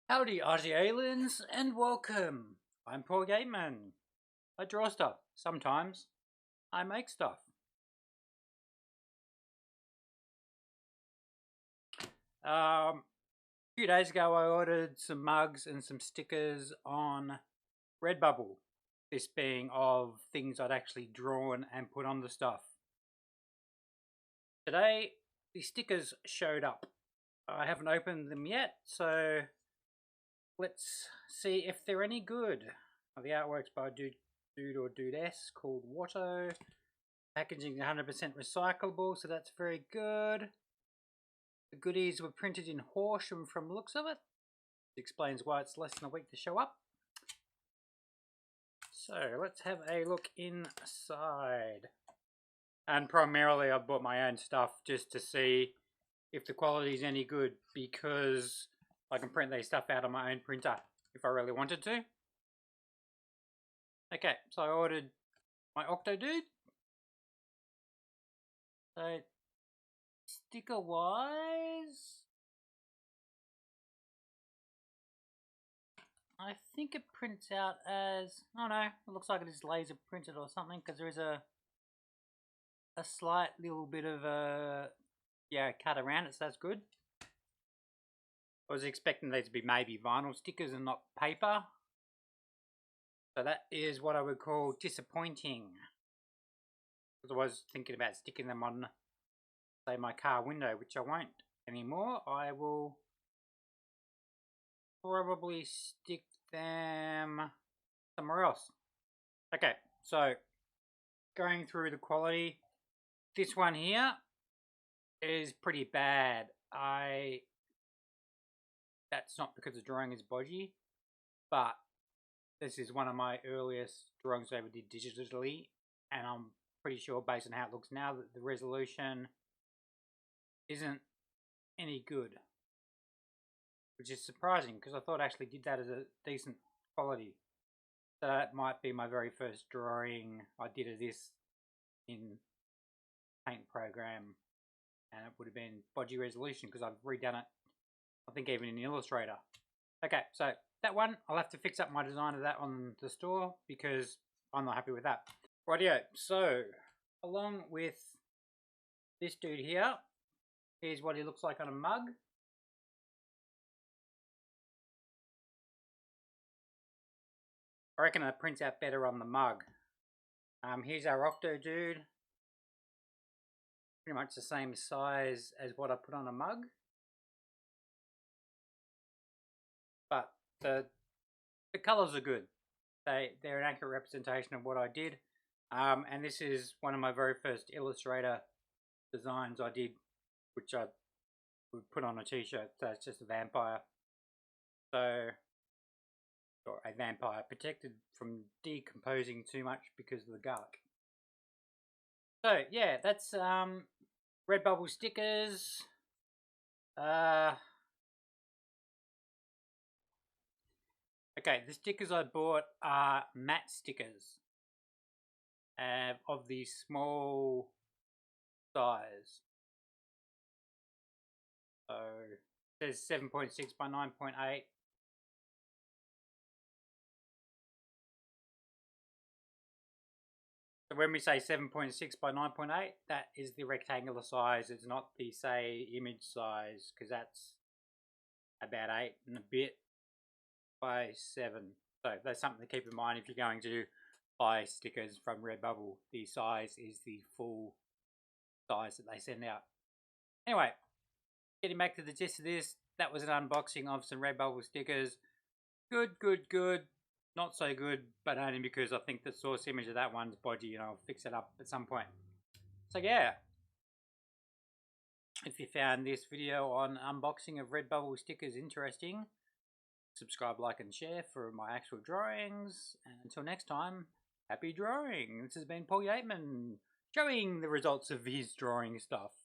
Howdy Aussie aliens and welcome. I'm Paul Gateman. I draw stuff. Sometimes I make stuff. A few days ago I ordered some mugs and some stickers on Redbubble. This being of things I'd actually drawn and put on the stuff. Today the stickers showed up. I haven't opened them yet, so let's see if they're any good. The artwork's by Dude or Dudess called Watto. Packaging is 100% recyclable, so that's very good. The goodies were printed in Horsham from the looks of it. It explains why it's less than a week to show up. So let's have a look inside. And primarily I bought my own stuff just to see if the quality is any good, because I can print these stuff out on my own printer if I really wanted to. Okay, so I ordered my Octo Dude. So sticker wise, I think it prints out as, oh no, it looks like it is laser printed or something, because there is a slight little bit of a cut around it, so that's good. I was expecting these to be maybe vinyl stickers and not paper, so that is what I would call disappointing, because I was thinking about sticking them on, say, my car window, which I won't anymore. I will probably stick them somewhere else. Okay, so going through the quality, this one here is pretty bad. That's not because the drawing is bodgy, but this is one of my earliest drawings I ever did digitally, and I'm pretty sure based on how it looks now that the resolution isn't any good, which is surprising because I thought I actually did that as a decent quality. So that might be my very first drawing I did of this in paint program, and it would have been bodgy resolution because I've redone it, I think, even in Illustrator. Okay, so that one, I'll have to fix up my design of that on the store because I'm not happy with that. Rightio, so along with this dude here, here's what he looks like on a mug. I reckon it prints out better on the mug. Here's our Octo Dude. Pretty much the same size as what I put on a mug. But the colours are good. They're an accurate representation of what I did. And this is one of my very first Illustrator designs I did, which I would put on a t-shirt. So it's just a vampire. Or a vampire protected from decomposing too much because of the garlic. So yeah, that's Redbubble stickers. Okay, the stickers I bought are matte stickers of the small size. So it says 7.6 by 9.8. So when we say 7.6 by 9.8, that is the rectangular size. It's not the, say, image size, because that's about 8 and a bit by 7. So that's something to keep in mind if you're going to buy stickers from Redbubble. The size is the full size that they send out. Anyway, getting back to the gist of this, that was an unboxing of some Redbubble stickers. Good. Not so good, but only because I think the source image of that one's bodgy and I'll fix it up at some point. So yeah, if you found this video on unboxing of Redbubble stickers interesting, subscribe, like and share for my actual drawings. And until next time, happy drawing. This has been Paul Yateman showing the results of his drawing stuff.